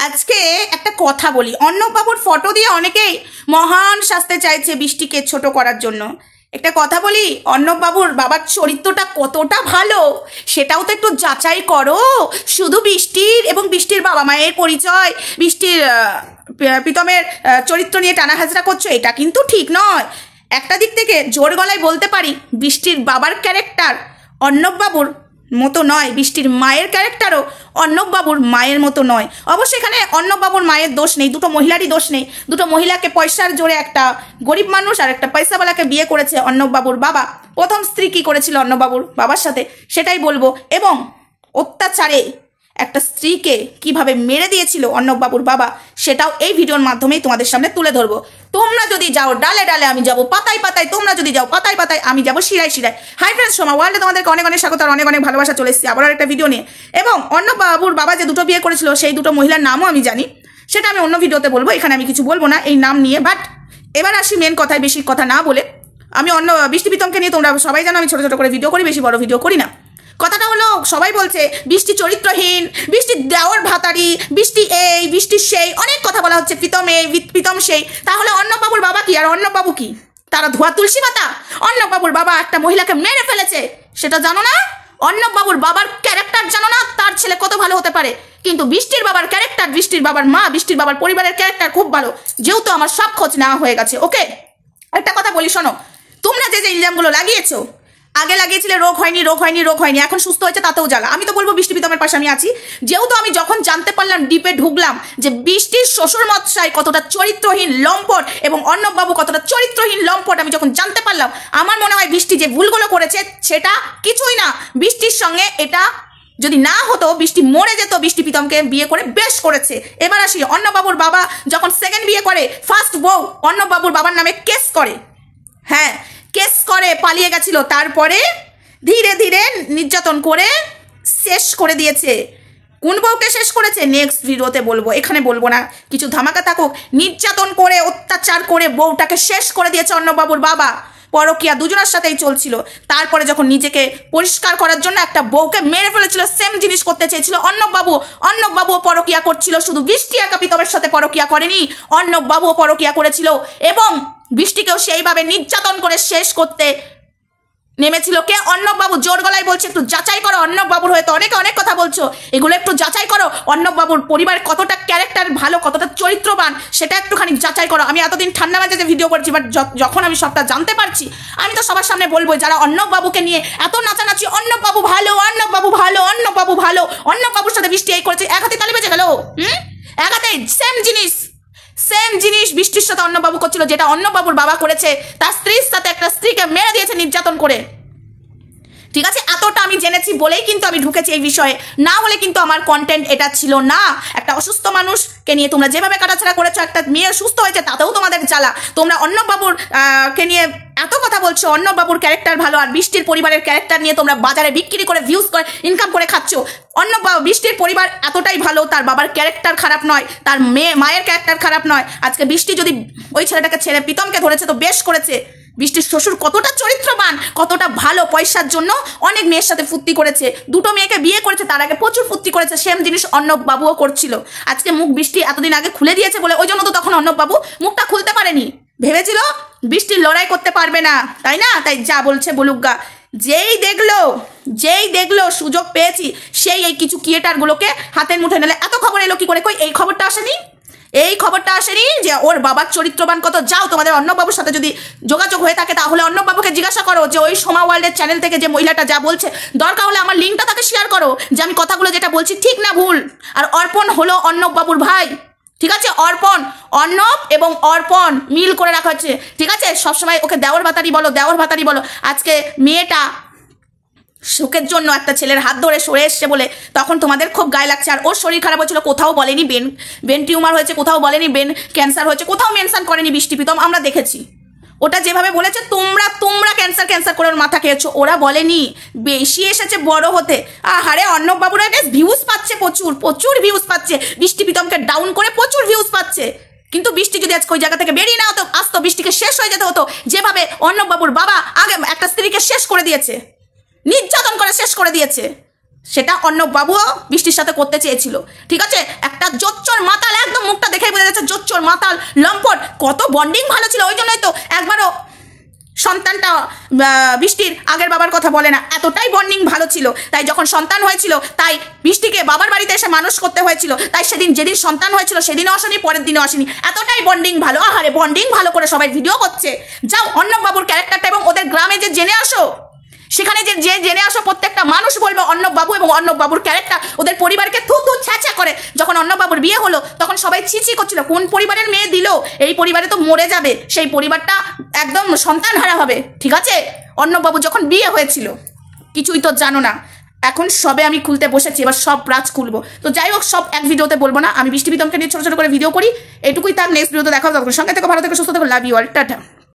আজকে একটা কথা বলি, অর্ণববাবুর ফটো দিয়ে অনেকেই মহান সাজতে চাইছে বৃষ্টিকে ছোট করার জন্য। একটা কথা বলি, অর্ণববাবুর বাবার চরিত্রটা কতটা ভালো সেটাও তো একটু যাচাই করো। শুধু বৃষ্টির এবং বৃষ্টির বাবা মায়ের পরিচয়, বৃষ্টির প্রীতমের চরিত্র নিয়ে টানা হাজরা করছো, এটা কিন্তু ঠিক নয়। একটা দিক থেকে জোর গলায় বলতে পারি, বৃষ্টির বাবার ক্যারেক্টার অর্ণববাবুর মতো নয়, বৃষ্টির মায়ের ক্যারেক্টারও অর্ণববাবুর মায়ের মতো নয়। অবশ্যই এখানে অর্ণববাবুর মায়ের দোষ নেই, দুটো মহিলারই দোষ নেই। দুটো মহিলাকে পয়সার জোরে, একটা গরিব মানুষ আর একটা পয়সাওয়ালাকে বিয়ে করেছে অর্ণববাবুর বাবা। প্রথম স্ত্রী কী করেছিল অর্ণববাবুর বাবার সাথে সেটাই বলবো, এবং অত্যাচারে একটা স্ত্রীকে কিভাবে মেরে দিয়েছিল অর্ণববাবুর বাবা সেটাও এই ভিডিওর মাধ্যমেই তোমাদের সামনে তুলে ধরবো। তোমরা যদি যাও ডালে ডালে আমি যাবো পাতায় পাতায়, তোমরা যদি যাও পাতায় পাতায় আমি যাবো শিরায় শিরায়। হাই ফ্রেন্ডস, সোমা ওয়ার্ল্ডে তোমাদেরকে অনেক অনেক স্বাগত আর অনেক অনেক ভালোবাসা। চলে এসেছি আবার একটা ভিডিও নিয়ে, এবং অর্ণববাবুর বাবা যে দুটো বিয়ে করেছিল সেই দুটো মহিলার নামও আমি জানি, সেটা আমি অন্য ভিডিওতে বলবো, এখানে আমি কিছু বলবো না এই নাম নিয়ে। বাট এবার আসি মেন কথায়, বেশি কথা না বলে। আমি বৃষ্টি প্রীতমকে নিয়ে তোমরা সবাই জানো আমি ছোটো ছোটো করে ভিডিও করি, বেশি বড় ভিডিও করি না। কথাটা হলো, সবাই বলছে বৃষ্টি চরিত্রহীন, বৃষ্টির দেওর ভাতারি, বৃষ্টি এই বৃষ্টি সেই, অনেক কথা বলা হচ্ছে, প্রীতম এই প্রীতম সেই। তাহলে অর্ণববাবুর বাবা কি আর অর্ণববাবু কি? তারা ধোয়া তুলসী পাতা? অর্ণববাবুর বাবা একটা মহিলাকে মেরে ফেলেছে, সেটা জানো না? অর্ণববাবুর বাবার ক্যারেক্টার জানো না? তার ছেলে কত ভালো হতে পারে, কিন্তু বৃষ্টির বাবার ক্যারেক্টার, বৃষ্টির বাবার মা, বৃষ্টির বাবার পরিবারের ক্যারেক্টার খুব ভালো। যেহেতু আমার সব খোঁজ নেওয়া হয়ে গেছে। ওকে, একটা কথা বলি শোনো, তোমরা যে যে ইলজামগুলো লাগিয়েছো, আগে লাগিয়েছিলে রোগ হয়নি রোগ হয়নি রোগ হয়নি, এখন সুস্থ হয়েছে তাতেও জ্বালা। আমি তো বলবো বৃষ্টি প্রীতমের পাশে আমি আছি। যেহেতু আমি যখন জানতে পারলাম, ডিপে ঢুকলাম যে বৃষ্টির শ্বশুর মশাই কতটা চরিত্রহীন লম্পট এবং অর্ণববাবু কতটা চরিত্রহীন লম্পট, আমি যখন জানতে পারলাম, আমার মনে হয় বৃষ্টি যে ভুলগুলো করেছে সেটা কিছুই না। বৃষ্টির সঙ্গে এটা যদি না হতো, বৃষ্টি মরে যেত। বৃষ্টি প্রীতমকে বিয়ে করে বেশ করেছে। এবার আসি, অর্ণববাবুর বাবা যখন সেকেন্ড বিয়ে করে, ফার্স্ট বউ অর্ণববাবুর বাবার নামে কেস করে, হ্যাঁ কেস করে পালিয়ে গেছিল, তারপরে ধীরে ধীরে নির্যাতন করে শেষ করে দিয়েছে। কোন বউকে শেষ করেছে নেক্সট ভিডিওতে বলবো, এখানে বলবো না, কিছু ধামাকা থাকুক। নির্যাতন করে অত্যাচার করে বউটাকে শেষ করে দিয়েছে অর্ণববাবুর বাবা। পরকিয়া দুজনের সাথেই চলছিল, তারপরে যখন নিজেকে পরিষ্কার করার জন্য একটা বউকে মেরে ফেলেছিল, সেম জিনিস করতে চেয়েছিল অর্ণববাবু। অর্ণববাবুও পরকিয়া করছিল, শুধু বৃষ্টি একা প্রীতমের সাথে পরকিয়া করেনি, অর্ণববাবুও পরকিয়া করেছিল, এবং বৃষ্টিকেও সেইভাবে নির্যাতন করে শেষ করতে নেমেছিল কে? অর্ণববাবু। জোর গলায় বলছে একটু যাচাই করো, অর্ণববাবুর হয়তো অনেকে অনেক কথা বলছো, এগুলো একটু যাচাই করো। অর্ণববাবুর পরিবার কতটা ক্যারেক্টার ভালো, কতটা চরিত্রবান, সেটা একটুখানি যাচাই করো। আমি এতদিন ঠান্ডা মাঝে ভিডিও করছি, বাট যখন আমি সবটা জানতে পারছি, আমি তো সবার সামনে বলবো, যারা অর্ণববাবুকে নিয়ে এত নাচানাচি, অর্ণববাবু ভালো, অর্ণববাবু ভালো, অর্ণববাবু ভালো, অর্ণববাবুর সাথে বৃষ্টি এই করেছে, এক হাতে তালি বেজে গেল। এক হাতে সেম জিনিস বৃষ্টির সাথে অর্ণববাবু করছিল, যেটা অর্ণববাবুর বাবা করেছে তার স্ত্রীর সাথে, একটা স্ত্রীকে মেরে দিয়েছে নির্যাতন করে। ঠিক আছে, এতটা আমি জেনেছি বলেই কিন্তু আমি ঢুকেছি এই বিষয়ে, না হলে কিন্তু আমার কন্টেন্ট এটা ছিল না। একটা অসুস্থ মানুষকে নিয়ে তোমরা যেভাবে কাটাছাড়া করেছো, একটা মেয়ে সুস্থ হয়েছে তাতেও তোমাদের জ্বালা। তোমরা অর্ণববাবুর কে নিয়ে এত কথা বলছো, অর্ণববাবুর ক্যারেক্টার ভালো, আর বৃষ্টির পরিবারের ক্যারেক্টার নিয়ে তোমরা বাজারে বিক্রি করে ভিউজ করে ইনকাম করে খাচ্ছ। বৃষ্টির পরিবার এতটাই ভালো, তার বাবার ক্যারেক্টার খারাপ নয়, তার মায়ের ক্যারেক্টার খারাপ নয়। আজকে বৃষ্টি যদি ওই ছেলেটাকে ছেড়ে প্রীতমকে ধরেছে তো বেশ করেছে। বৃষ্টির শ্বশুর কতটা চরিত্রবান, কতটা ভালো, পয়সার জন্য অনেক মেয়ের সাথে ফুর্তি করেছে, দুটো মেয়েকে বিয়ে করেছে, তার আগে প্রচুর ফুর্তি করেছে। সেম জিনিস অর্ণববাবুও করছিল। আজকে মুখ বৃষ্টি এতদিন আগে খুলে দিয়েছে বলে, ওই জন্য তো তখন অর্ণববাবু মুখটা খুলতে পারেনি, ভেবেছিল বৃষ্টির লড়াই করতে পারবে না, তাই না? তাই যা বলছে বলুক। যেই দেখলো সুযোগ পেয়েছি, সেই এই কিছু ক্রিয়েটারগুলোকে হাতের মুঠোয় নিলে। এত খবর এলো কি করে? কই এই খবরটা আসেনি যে ওর বাবার চরিত্রবান কত। যাও, তোমাদের অর্ণববাবুর সাথে যদি যোগাযোগ হয়ে থাকে তাহলে অর্ণববাবুকে জিজ্ঞাসা করো যে ওই সোমা ওয়ার্ল্ডের চ্যানেল থেকে যে মহিলাটা যা বলছে, দরকার হলে আমার লিঙ্কটা তাকে শেয়ার করো যে আমি কথাগুলো যেটা বলছি ঠিক না ভুল। আর অর্পণ হলো অর্ণববাবুর ভাই, ঠিক আছে? অর্ণব এবং অর্পণ মিল করে রাখা হচ্ছে, ঠিক আছে? সবসময় ওকে দেওর ভাতারি বলো। আজকে মেয়েটা সুখের জন্য একটা ছেলের হাত ধরে সরে এসছে বলে তখন তোমাদের খুব গায়ে লাগছে। আর ওর শরীর খারাপ হয়েছিল, কোথাও বলেনি বেন টিউমার হয়েছে, কোথাও বলেনি বেন ক্যান্সার হয়েছে, কোথাও মেনশন করেনি বৃষ্টি প্রীতম, আমরা দেখেছি। ওটা যেভাবে বলেছে তোমরা ক্যান্সার করে ওর মাথা খেয়েছো, ওরা বলেনি। বেশি এসেছে বড় হতে। আহারে, অর্ণববাবুরা ভিউজ পাচ্ছে, প্রচুর ভিউজ পাচ্ছে, বৃষ্টি প্রীতমকে ডাউন করে প্রচুর ভিউজ পাচ্ছে। কিন্তু বৃষ্টি যদি আজকে ওই জায়গা থেকে বেরিয়ে না হতো, আসতো, বৃষ্টিকে শেষ হয়ে যেতে হতো, যেভাবে অর্ণববাবুর বাবা আগে একটা স্ত্রীকে শেষ করে দিয়েছে, নির্যাতন করে শেষ করে দিয়েছে, সেটা অর্ণববাবুও বৃষ্টির সাথে করতে চেয়েছিল। ঠিক আছে, একটা জোচ্চর মাতাল, একদম মুখটা দেখেই বোঝা যাচ্ছে জোচ্চোর মাতাল লম্পট। কত বন্ডিং ভালো ছিল, ওই জন্যই তো একবারও সন্তানটা বৃষ্টির আগের বাবার কথা বলে না, এতটাই বন্ডিং ভালো ছিল। তাই যখন সন্তান হয়েছিল তাই বৃষ্টিকে বাবার বাড়িতে এসে মানুষ করতে হয়েছিল, তাই সেদিন যেদিন সন্তান হয়েছিল সেদিনও আসেনি, পরের দিনও আসেনি, এতটাই বন্ডিং ভালো। আহারে বন্ডিং ভালো করে সবাই ভিডিও করছে। যাও অর্ণব বাবুর ক্যারেক্টারটা এবং ওদের গ্রামে যে জেনে আসো, সেখানে যে জেনে আসো, প্রত্যেকটা মানুষ বলবে অর্ণব বাবু এবং অর্ণব বাবুর ক্যারেক্টার ওদের পরিবারকে থু থু ছ্যাঁচা করে। যখন অর্ণব বাবুর বিয়ে হলো তখন সবাই ছিছি করছিল, কোন পরিবারের মেয়ে দিল, এই পরিবারে তো মরে যাবে, সেই পরিবারটা একদম সন্তানহারা হবে। ঠিক আছে, অর্ণব বাবু যখন বিয়ে হয়েছিল কিছুই তো জানো না, এখন সবে আমি খুলতে বসেছি, এবার সব রাজ খুলবো। তো যাই হোক, সব এক ভিডিওতে বলবো না, আমি বৃষ্টি বিতমকে নিয়ে ছোট ছোট করে ভিডিও করি, এটুকুই। তার নেক্সট ভিডিওতে দেখা হবে, তখন সঙ্গে থেকে ভালো থেকে সুস্থ থেকে লাভ ইউ অল, টাটা।